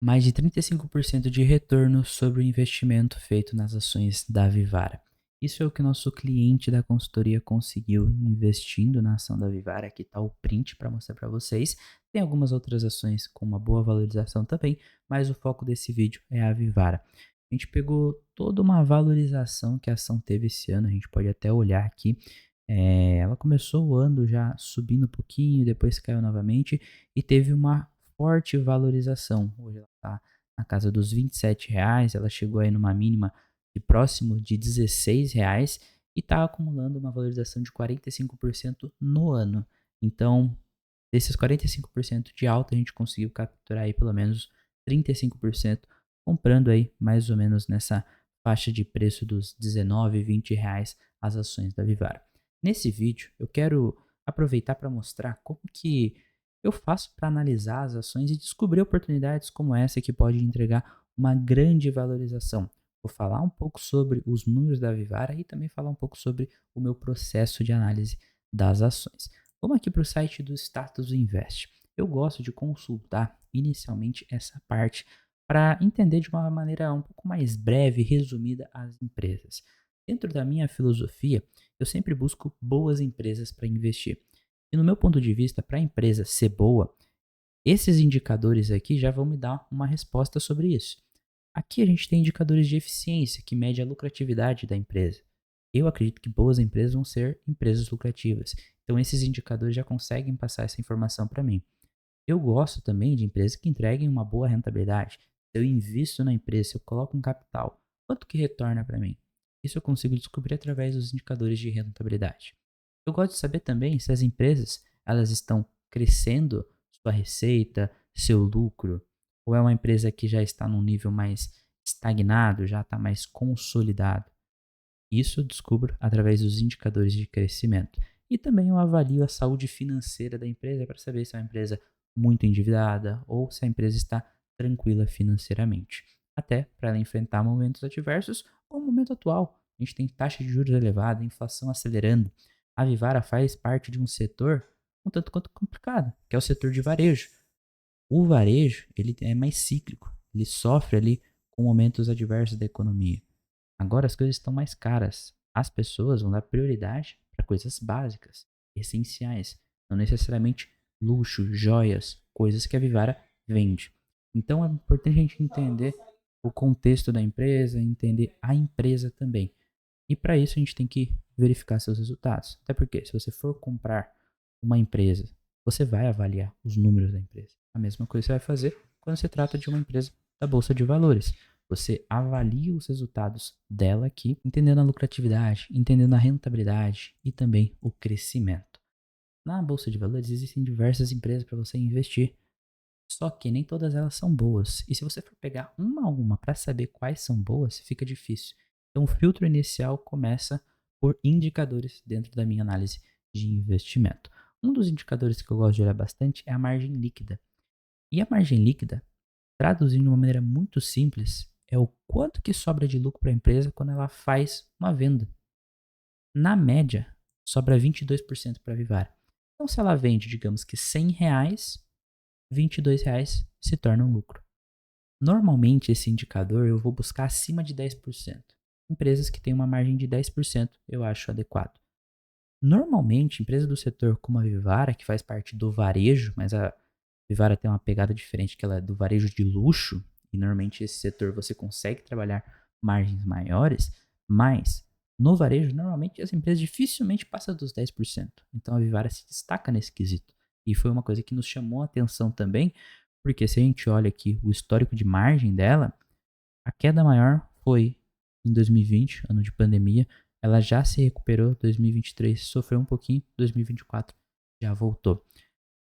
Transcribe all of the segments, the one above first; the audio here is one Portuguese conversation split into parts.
Mais de 35% de retorno sobre o investimento feito nas ações da Vivara. Isso é o que nosso cliente da consultoria conseguiu investindo na ação da Vivara. Aqui está o print para mostrar para vocês. Tem algumas outras ações com uma boa valorização também, mas o foco desse vídeo é a Vivara. A gente pegou toda uma valorização que a ação teve esse ano, a gente pode até olhar aqui. Ela começou o ano já subindo um pouquinho, depois caiu novamente e teve uma forte valorização. Hoje ela está na casa dos R$ 27, ela chegou aí numa mínima de próximo de R$ 16 e está acumulando uma valorização de 45% no ano. Então, desses 45% de alta, a gente conseguiu capturar aí pelo menos 35%, comprando aí mais ou menos nessa faixa de preço dos R$ 19, R$ 20 as ações da Vivara. Nesse vídeo, eu quero aproveitar para mostrar como que eu faço para analisar as ações e descobrir oportunidades como essa que pode entregar uma grande valorização. Vou falar um pouco sobre os números da Vivara e também falar um pouco sobre o meu processo de análise das ações. Vamos aqui para o site do Status Invest. Eu gosto de consultar inicialmente essa parte para entender de uma maneira um pouco mais breve e resumida as empresas. Dentro da minha filosofia, eu sempre busco boas empresas para investir. E no meu ponto de vista, para a empresa ser boa, esses indicadores aqui já vão me dar uma resposta sobre isso. Aqui a gente tem indicadores de eficiência que mede a lucratividade da empresa. Eu acredito que boas empresas vão ser empresas lucrativas. Então esses indicadores já conseguem passar essa informação para mim. Eu gosto também de empresas que entreguem uma boa rentabilidade. Se eu invisto na empresa, se eu coloco um capital, quanto que retorna para mim? Isso eu consigo descobrir através dos indicadores de rentabilidade. Eu gosto de saber também se as empresas elas estão crescendo sua receita, seu lucro, ou é uma empresa que já está num nível mais estagnado, já está mais consolidado. Isso eu descubro através dos indicadores de crescimento. E também eu avalio a saúde financeira da empresa para saber se é uma empresa muito endividada ou se a empresa está tranquila financeiramente. Até para ela enfrentar momentos adversos ou o momento atual. A gente tem taxa de juros elevada, inflação acelerando. A Vivara faz parte de um setor um tanto quanto complicado, que é o setor de varejo. O varejo ele é mais cíclico, ele sofre ali com momentos adversos da economia. Agora as coisas estão mais caras. As pessoas vão dar prioridade para coisas básicas, essenciais, não necessariamente luxo, joias, coisas que a Vivara vende. Então é importante a gente entender o contexto da empresa, entender a empresa também. E para isso a gente tem que verificar seus resultados. Até porque se você for comprar uma empresa, você vai avaliar os números da empresa. A mesma coisa você vai fazer quando se trata de uma empresa da bolsa de valores. Você avalia os resultados dela aqui, entendendo a lucratividade, entendendo a rentabilidade e também o crescimento. Na bolsa de valores existem diversas empresas para você investir, só que nem todas elas são boas. E se você for pegar uma a uma para saber quais são boas, fica difícil. Então o filtro inicial começa por indicadores dentro da minha análise de investimento. Um dos indicadores que eu gosto de olhar bastante é a margem líquida. E a margem líquida, traduzindo de uma maneira muito simples, é o quanto que sobra de lucro para a empresa quando ela faz uma venda. Na média, sobra 22% para a Vivara. Então, se ela vende, digamos que R$ 100, R$ 22 se torna um lucro. Normalmente, esse indicador eu vou buscar acima de 10%. Empresas que têm uma margem de 10% eu acho adequado. Normalmente, empresas do setor como a Vivara, que faz parte do varejo, mas a Vivara tem uma pegada diferente, que ela é do varejo de luxo, e normalmente esse setor você consegue trabalhar margens maiores, mas no varejo, normalmente as empresas dificilmente passam dos 10%. Então a Vivara se destaca nesse quesito. E foi uma coisa que nos chamou a atenção também, porque se a gente olha aqui o histórico de margem dela, a queda maior foi em 2020, ano de pandemia. Ela já se recuperou, 2023 sofreu um pouquinho, 2024 já voltou.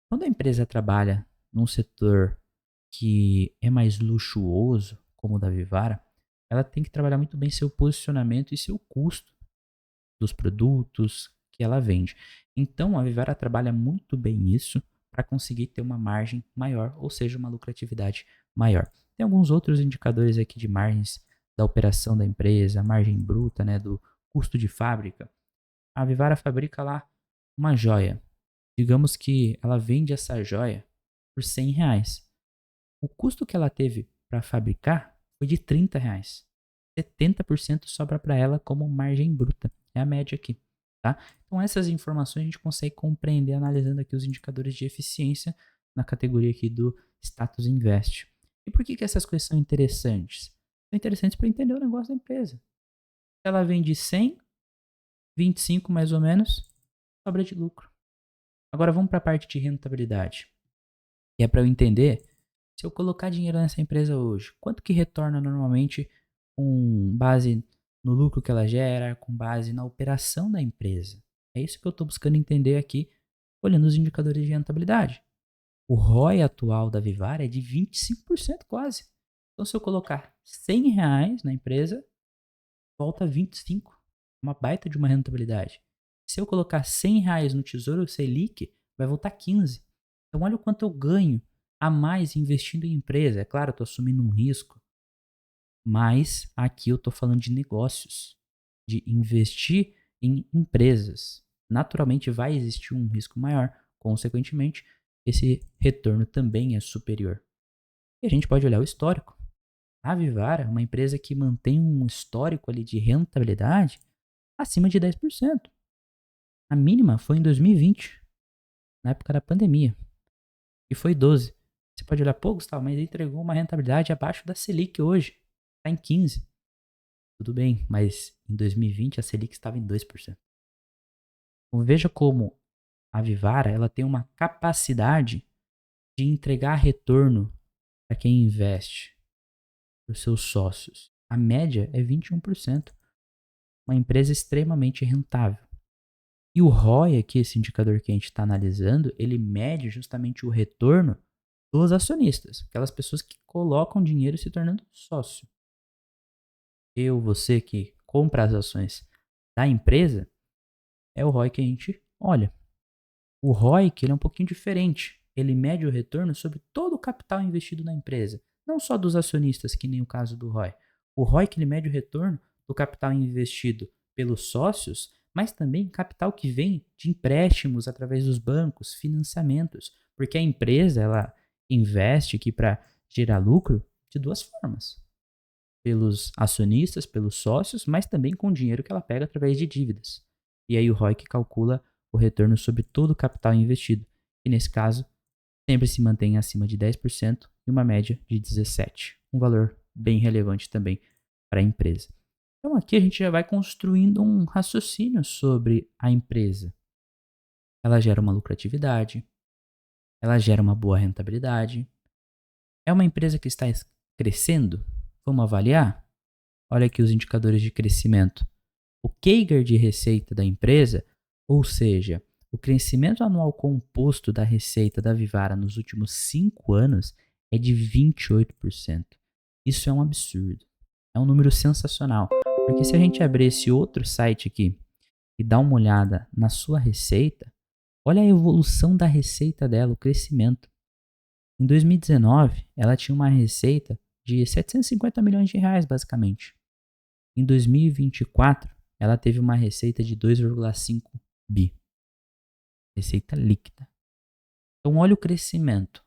Quando a empresa trabalha num setor que é mais luxuoso, como o da Vivara, ela tem que trabalhar muito bem seu posicionamento e seu custo dos produtos que ela vende. Então, a Vivara trabalha muito bem isso para conseguir ter uma margem maior, ou seja, uma lucratividade maior. Tem alguns outros indicadores aqui de margens da operação da empresa, a margem bruta, né, do custo de fábrica. A Vivara fabrica lá uma joia. Digamos que ela vende essa joia por R$ 100. O custo que ela teve para fabricar foi de R$ 30. 70% sobra para ela como margem bruta. É a média aqui, tá? Então essas informações a gente consegue compreender analisando aqui os indicadores de eficiência na categoria aqui do Status Invest. E por que essas coisas são interessantes? São interessantes para entender o negócio da empresa. Se ela vende 100, 25 mais ou menos, sobra de lucro. Agora vamos para a parte de rentabilidade. E é para eu entender, se eu colocar dinheiro nessa empresa hoje, quanto que retorna normalmente com base no lucro que ela gera, com base na operação da empresa? É isso que eu estou buscando entender aqui, olhando os indicadores de rentabilidade. O ROI atual da Vivara é de 25% quase. Então, se eu colocar R$ 100 na empresa, volta 25. Uma baita de uma rentabilidade. Se eu colocar R$ 100 no Tesouro Selic, vai voltar 15. Então, olha o quanto eu ganho a mais investindo em empresa. É claro, eu estou assumindo um risco, mas aqui eu estou falando de negócios, de investir em empresas. Naturalmente vai existir um risco maior, consequentemente, esse retorno também é superior. E a gente pode olhar o histórico. A Vivara é uma empresa que mantém um histórico ali de rentabilidade acima de 10%. A mínima foi em 2020, na época da pandemia, e foi 12%. Você pode olhar, pô, Gustavo, mas ele entregou uma rentabilidade abaixo da Selic hoje. Está em 15%. Tudo bem, mas em 2020 a Selic estava em 2%. Então veja como a Vivara ela tem uma capacidade de entregar retorno para quem investe, para os seus sócios. A média é 21%. Uma empresa extremamente rentável. E o ROI aqui, esse indicador que a gente está analisando, ele mede justamente o retorno dos acionistas, aquelas pessoas que colocam dinheiro se tornando sócio. Eu, você que compra as ações da empresa, é o ROI que a gente olha. O ROI que ele é um pouquinho diferente. Ele mede o retorno sobre todo o capital investido na empresa, não só dos acionistas, que nem o caso do ROI. O ROI que ele mede o retorno do capital investido pelos sócios, mas também capital que vem de empréstimos através dos bancos, financiamentos, porque a empresa ela investe aqui para gerar lucro de duas formas: pelos acionistas, pelos sócios, mas também com o dinheiro que ela pega através de dívidas. E aí o ROI que calcula o retorno sobre todo o capital investido, que nesse caso sempre se mantém acima de 10% e uma média de 17%. Um valor bem relevante também para a empresa. Então aqui a gente já vai construindo um raciocínio sobre a empresa. Ela gera uma lucratividade, ela gera uma boa rentabilidade. É uma empresa que está crescendo? Vamos avaliar? Olha aqui os indicadores de crescimento. O CAGR de receita da empresa, ou seja, o crescimento anual composto da receita da Vivara nos últimos 5 anos é de 28%. Isso é um absurdo. É um número sensacional. Porque se a gente abrir esse outro site aqui e dar uma olhada na sua receita, olha a evolução da receita dela, o crescimento. Em 2019, ela tinha uma receita de 750 milhões de reais, basicamente. Em 2024, ela teve uma receita de 2,5 bi. Receita líquida. Então, olha o crescimento.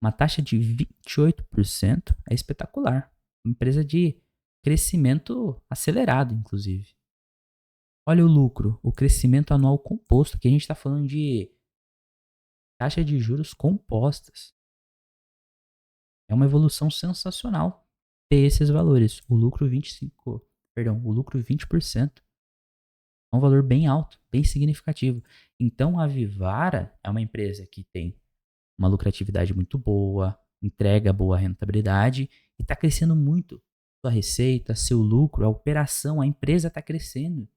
Uma taxa de 28% é espetacular. Uma empresa de crescimento acelerado, inclusive. Olha o lucro, o crescimento anual composto, que a gente está falando de taxa de juros compostas. É uma evolução sensacional ter esses valores. O lucro 20%. É um valor bem alto, bem significativo. Então a Vivara é uma empresa que tem uma lucratividade muito boa, entrega boa rentabilidade e está crescendo muito. Sua receita, seu lucro, a operação, a empresa está crescendo.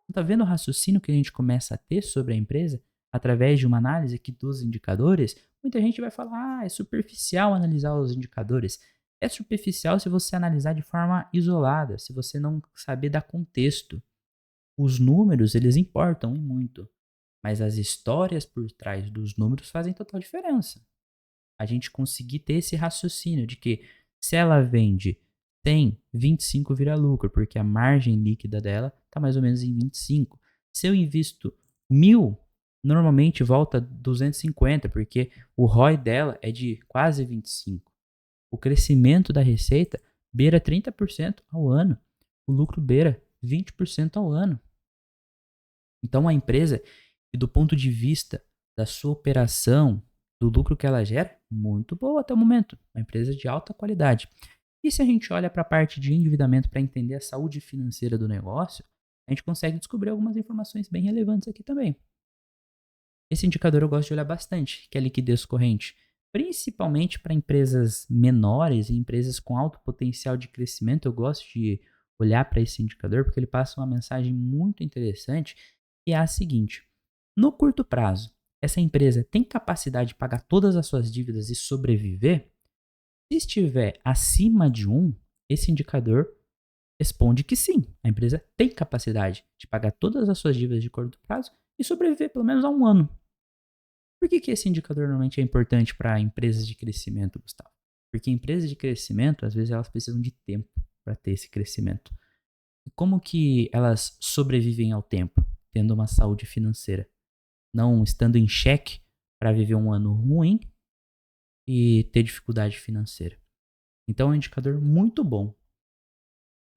Está vendo o raciocínio que a gente começa a ter sobre a empresa através de uma análise aqui dos indicadores? Muita gente vai falar, é superficial analisar os indicadores. É superficial se você analisar de forma isolada, se você não saber dar contexto. Os números, eles importam e muito, mas as histórias por trás dos números fazem total diferença. A gente conseguir ter esse raciocínio de que se ela vende 100, 25 vira lucro, porque a margem líquida dela está mais ou menos em 25. Se eu invisto 1.000, normalmente volta 250, porque o ROI dela é de quase 25. O crescimento da receita beira 30% ao ano. O lucro beira 20% ao ano. Então, a empresa, e do ponto de vista da sua operação, do lucro que ela gera, muito boa até o momento. Uma empresa de alta qualidade. E se a gente olha para a parte de endividamento para entender a saúde financeira do negócio, a gente consegue descobrir algumas informações bem relevantes aqui também. Esse indicador eu gosto de olhar bastante, que é a liquidez corrente, principalmente para empresas menores e empresas com alto potencial de crescimento. Eu gosto de olhar para esse indicador porque ele passa uma mensagem muito interessante, que é a seguinte: no curto prazo, essa empresa tem capacidade de pagar todas as suas dívidas e sobreviver? Se estiver acima de 1, esse indicador responde que sim, a empresa tem capacidade de pagar todas as suas dívidas de curto prazo e sobreviver pelo menos a 1 ano. Por que esse indicador normalmente é importante para empresas de crescimento, Gustavo? Porque empresas de crescimento, às vezes, elas precisam de tempo para ter esse crescimento. E como que elas sobrevivem ao tempo? Tendo uma saúde financeira. Não estando em xeque para viver um ano ruim e ter dificuldade financeira. Então é um indicador muito bom.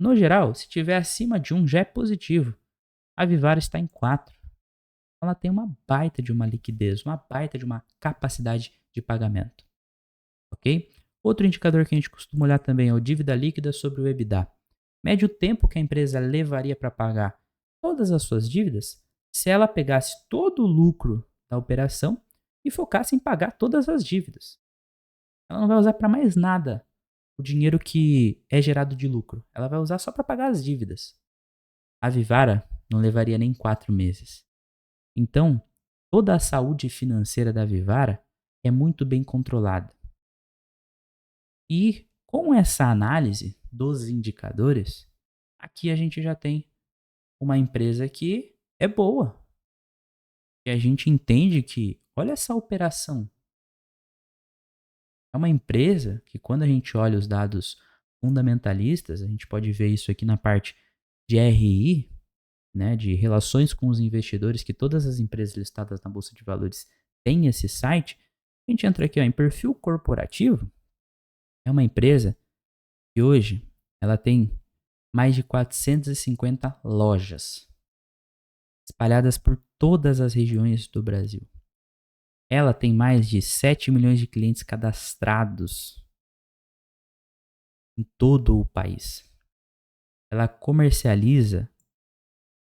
No geral, se tiver acima de 1 já é positivo. A Vivara está em 4. Ela tem uma baita de uma liquidez, uma baita de uma capacidade de pagamento. Ok? Outro indicador que a gente costuma olhar também é o dívida líquida sobre o EBITDA. Mede o tempo que a empresa levaria para pagar todas as suas dívidas se ela pegasse todo o lucro da operação e focasse em pagar todas as dívidas. Ela não vai usar para mais nada o dinheiro que é gerado de lucro. Ela vai usar só para pagar as dívidas. A Vivara não levaria nem 4 meses. Então, toda a saúde financeira da Vivara é muito bem controlada. E com essa análise dos indicadores, aqui a gente já tem uma empresa que é boa. E a gente entende que, olha essa operação. É uma empresa que, quando a gente olha os dados fundamentalistas, a gente pode ver isso aqui na parte de RI, né, de relações com os investidores, que todas as empresas listadas na Bolsa de Valores têm esse site. A gente entra aqui ó, em perfil corporativo. É uma empresa que hoje ela tem mais de 450 lojas espalhadas por todas as regiões do Brasil. Ela tem mais de 7 milhões de clientes cadastrados em todo o país. Ela comercializa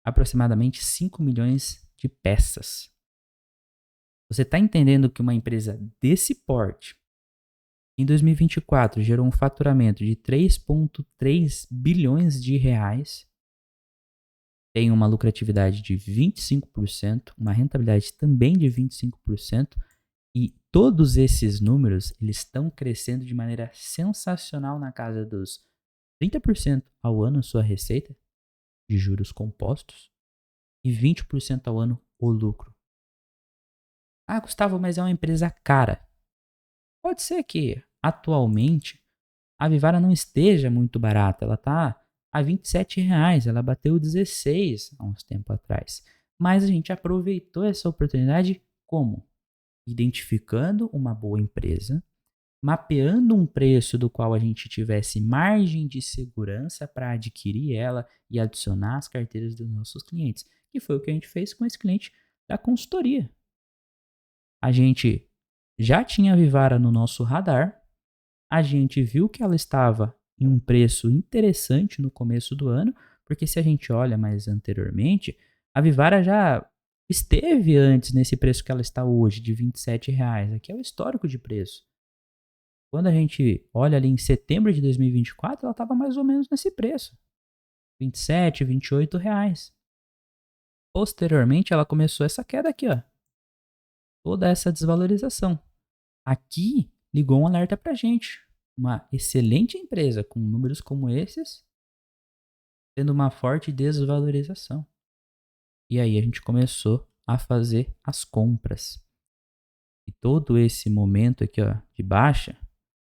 aproximadamente 5 milhões de peças. Você está entendendo que uma empresa desse porte, em 2024, gerou um faturamento de 3,3 bilhões de reais, tem uma lucratividade de 25%, uma rentabilidade também de 25%, e todos esses números eles estão crescendo de maneira sensacional na casa dos 30% ao ano sua receita de juros compostos e 20% ao ano o lucro. Ah, Gustavo, mas é uma empresa cara. Pode ser que atualmente a Vivara não esteja muito barata, ela está a R$ 27, ela bateu 16 há uns tempos atrás. Mas a gente aproveitou essa oportunidade como? Identificando uma boa empresa, mapeando um preço do qual a gente tivesse margem de segurança para adquirir ela e adicionar as carteiras dos nossos clientes, que foi o que a gente fez com esse cliente da consultoria. A gente já tinha a Vivara no nosso radar, a gente viu que ela estava em um preço interessante no começo do ano, porque se a gente olha mais anteriormente, a Vivara já esteve antes nesse preço que ela está hoje, de R$ 27. Aqui é o histórico de preço. Quando a gente olha ali em setembro de 2024, ela estava mais ou menos nesse preço. R$ 27, R$ 28. Posteriormente, ela começou essa queda aqui, ó. Toda essa desvalorização. Aqui ligou um alerta pra gente. Uma excelente empresa com números como esses, tendo uma forte desvalorização. E aí a gente começou a fazer as compras. E todo esse momento aqui, ó, de baixa,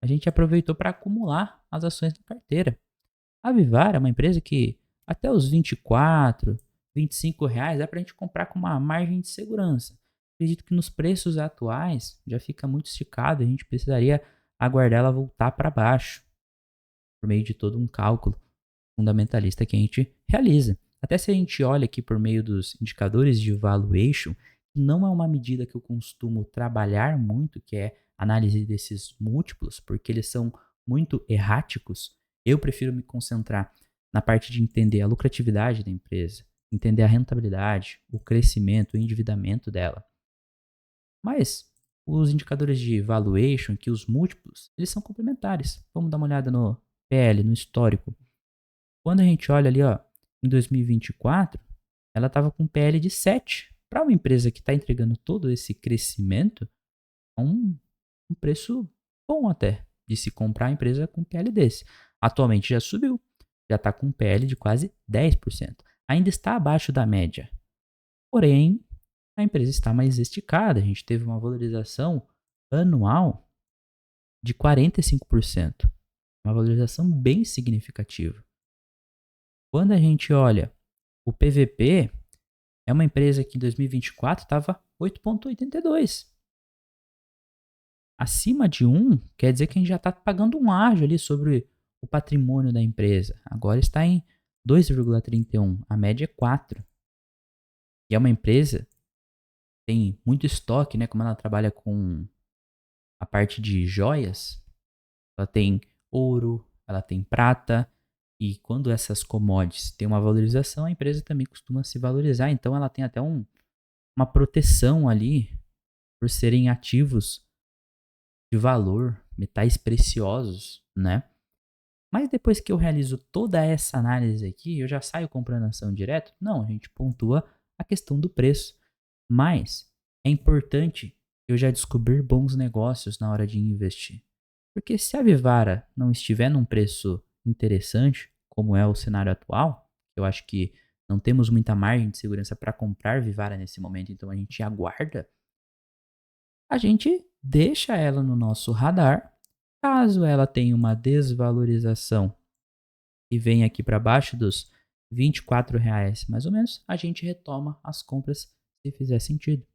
a gente aproveitou para acumular as ações na carteira. A Vivara é uma empresa que até os 24, R$ 25 dá para a gente comprar com uma margem de segurança. acredito que nos preços atuais já fica muito esticado, a gente precisaria aguardar ela voltar para baixo, por meio de todo um cálculo fundamentalista que a gente realiza. Até se a gente olha aqui por meio dos indicadores de valuation, que não é uma medida que eu costumo trabalhar muito, que é análise desses múltiplos, porque eles são muito erráticos. Eu prefiro me concentrar na parte de entender a lucratividade da empresa, entender a rentabilidade, o crescimento, o endividamento dela. Mas os indicadores de valuation, que os múltiplos, eles são complementares. Vamos dar uma olhada no PL, no histórico. Quando a gente olha ali, ó, em 2024, ela estava com PL de 7. Para uma empresa que está entregando todo esse crescimento, é um preço bom até de se comprar a empresa com PL desse. Atualmente já subiu, já está com PL de quase 10%. Ainda está abaixo da média. Porém, a empresa está mais esticada. A gente teve uma valorização anual de 45%. Uma valorização bem significativa. Quando a gente olha o PVP, é uma empresa que em 2024 estava 8,82. Acima de 1, quer dizer que a gente já está pagando um ágio ali sobre o patrimônio da empresa. Agora está em 2,31. A média é 4. E é uma empresa que tem muito estoque, né? Como ela trabalha com a parte de joias, ela tem ouro, ela tem prata. E quando essas commodities têm uma valorização, a empresa também costuma se valorizar. Então ela tem até uma proteção ali por serem ativos de valor, metais preciosos, né? Mas depois que eu realizo toda essa análise aqui, eu já saio comprando ação direto? Não, a gente pontua a questão do preço. Mas é importante eu já descobrir bons negócios na hora de investir. Porque se a Vivara não estiver num preço interessante, como é o cenário atual, eu acho que não temos muita margem de segurança para comprar Vivara nesse momento, então a gente aguarda, a gente deixa ela no nosso radar. Caso ela tenha uma desvalorização e venha aqui para baixo dos R$ 24 mais ou menos, a gente retoma as compras se fizer sentido.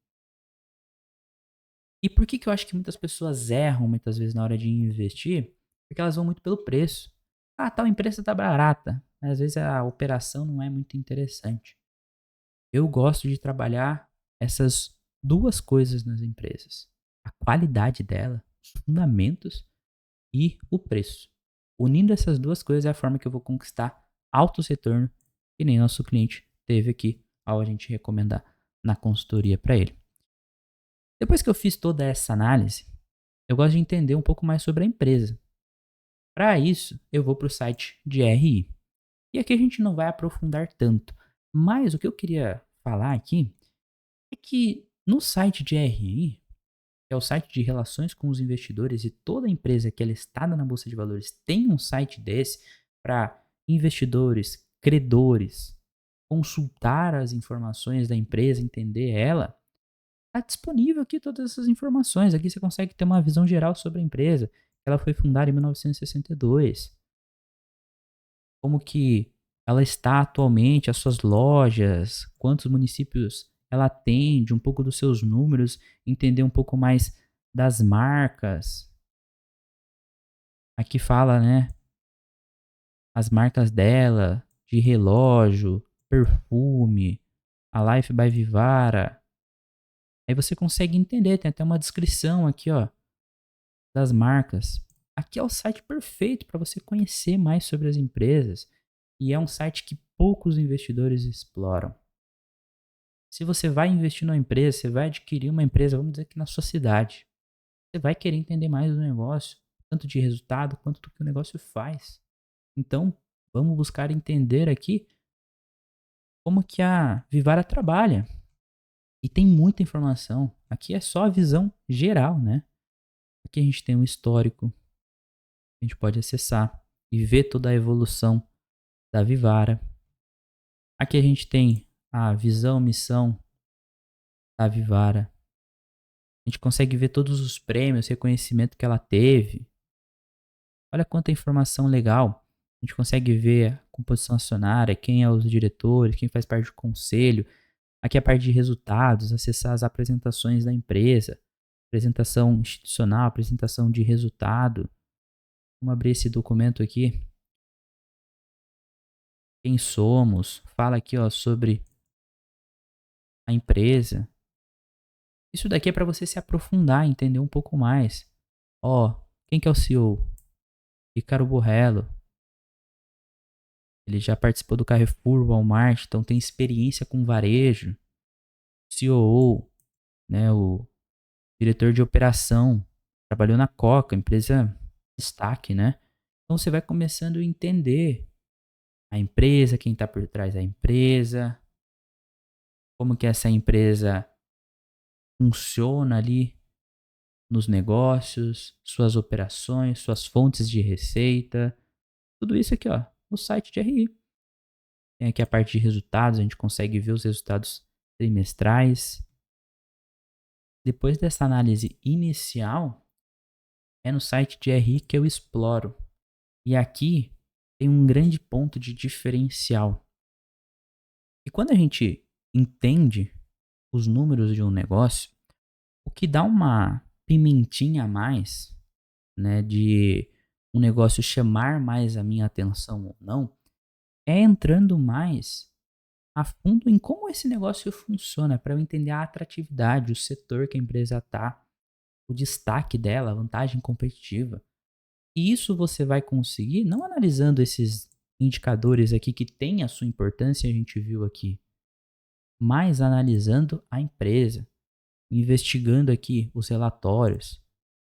E por que eu acho que muitas pessoas erram muitas vezes na hora de investir? Porque elas vão muito pelo preço. Ah, tal empresa tá barata. Às vezes a operação não é muito interessante. Eu gosto de trabalhar essas duas coisas nas empresas: a qualidade dela, os fundamentos e o preço. Unindo essas duas coisas é a forma que eu vou conquistar altos retornos, que nem nosso cliente teve aqui ao a gente recomendar na consultoria para ele. Depois que eu fiz toda essa análise, eu gosto de entender um pouco mais sobre a empresa. Para isso, eu vou para o site de RI. E aqui a gente não vai aprofundar tanto, mas o que eu queria falar aqui é que no site de RI, que é o site de relações com os investidores, e toda empresa que é listada na bolsa de valores tem um site desse para investidores, credores, consultar as informações da empresa, entender ela. Está disponível aqui todas essas informações. Aqui você consegue ter uma visão geral sobre a empresa. Ela foi fundada em 1962. Como que ela está atualmente, as suas lojas, quantos municípios ela atende, um pouco dos seus números, entender um pouco mais das marcas. Aqui fala, né, as marcas dela, de relógio, perfume, a Life by Vivara. Aí você consegue entender, tem até uma descrição aqui, ó, das marcas. Aqui é o site perfeito para você conhecer mais sobre as empresas e é um site que poucos investidores exploram. Se você vai investir numa empresa, você vai adquirir uma empresa, vamos dizer que na sua cidade, você vai querer entender mais do negócio, tanto de resultado quanto do que o negócio faz. Então, vamos buscar entender aqui como que a Vivara trabalha. E tem muita informação. Aqui é só a visão geral, né? Aqui a gente tem um histórico, a gente pode acessar e ver toda a evolução da Vivara. Aqui a gente tem a visão, missão da Vivara. A gente consegue ver todos os prêmios, reconhecimento que ela teve. Olha quanta informação legal. A gente consegue ver a composição acionária, quem é os diretores, quem faz parte do conselho. Aqui a parte de resultados, acessar as apresentações da empresa, apresentação institucional, apresentação de resultado. Vamos abrir esse documento aqui. Quem somos? Fala aqui, ó, sobre a empresa. Isso daqui é para você se aprofundar, entender um pouco mais. Ó, quem que é o CEO? Ricardo Borrello. Ele já participou do Carrefour, Walmart, então tem experiência com varejo. COO, né, o diretor de operação, trabalhou na Coca, empresa destaque, né? Então você vai começando a entender a empresa, quem está por trás da empresa, como que essa empresa funciona ali nos negócios, suas operações, suas fontes de receita, tudo isso aqui, ó, no site de RI. Tem aqui a parte de resultados, a gente consegue ver os resultados trimestrais. Depois dessa análise inicial, é no site de RI que eu exploro. E aqui tem um grande ponto de diferencial. E quando a gente entende os números de um negócio, o que dá uma pimentinha a mais, né, de um negócio chamar mais a minha atenção ou não, é entrando mais a fundo em como esse negócio funciona, para eu entender a atratividade, o setor que a empresa está, o destaque dela, a vantagem competitiva. E isso você vai conseguir não analisando esses indicadores aqui que têm a sua importância, a gente viu aqui, mas analisando a empresa, investigando aqui os relatórios,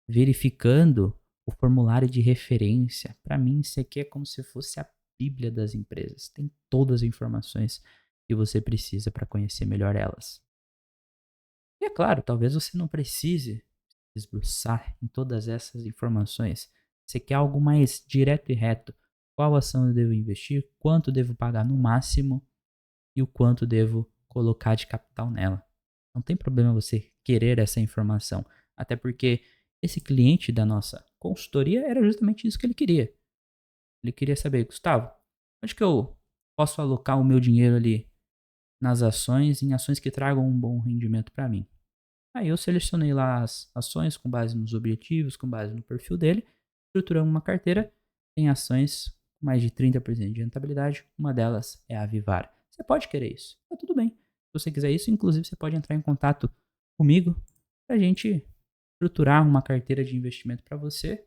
verificando o formulário de referência. Para mim, isso aqui é como se fosse a Bíblia das empresas. Tem todas as informações que você precisa para conhecer melhor elas. E é claro, talvez você não precise esbruçar em todas essas informações. Você quer algo mais direto e reto. Qual ação eu devo investir? Quanto devo pagar no máximo? E o quanto devo colocar de capital nela? Não tem problema você querer essa informação. Até porque esse cliente da nossa consultoria era justamente isso que ele queria. Ele queria saber, Gustavo, onde que eu posso alocar o meu dinheiro ali nas ações, em ações que tragam um bom rendimento para mim? Aí eu selecionei lá as ações com base nos objetivos, com base no perfil dele, estruturamos uma carteira, tem ações com mais de 30% de rentabilidade, uma delas é a Vivara. Você pode querer isso, tá tudo bem. Se você quiser isso, inclusive você pode entrar em contato comigo para a gente estruturar uma carteira de investimento para você,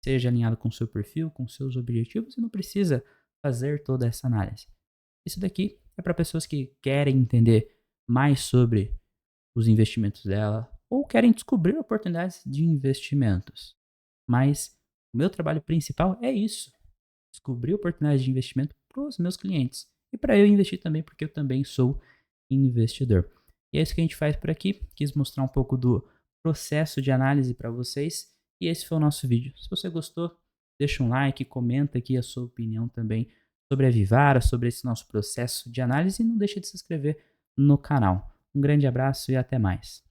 seja alinhado com o seu perfil, com seus objetivos, e não precisa fazer toda essa análise. Isso daqui é para pessoas que querem entender mais sobre os investimentos dela ou querem descobrir oportunidades de investimentos. Mas o meu trabalho principal é isso: descobrir oportunidades de investimento para os meus clientes e para eu investir também, porque eu também sou investidor. E é isso que a gente faz por aqui. Quis mostrar um pouco do processo de análise para vocês e esse foi o nosso vídeo. Se você gostou, deixa um like, comenta aqui a sua opinião também sobre a Vivara, sobre esse nosso processo de análise e não deixa de se inscrever no canal. Um grande abraço e até mais.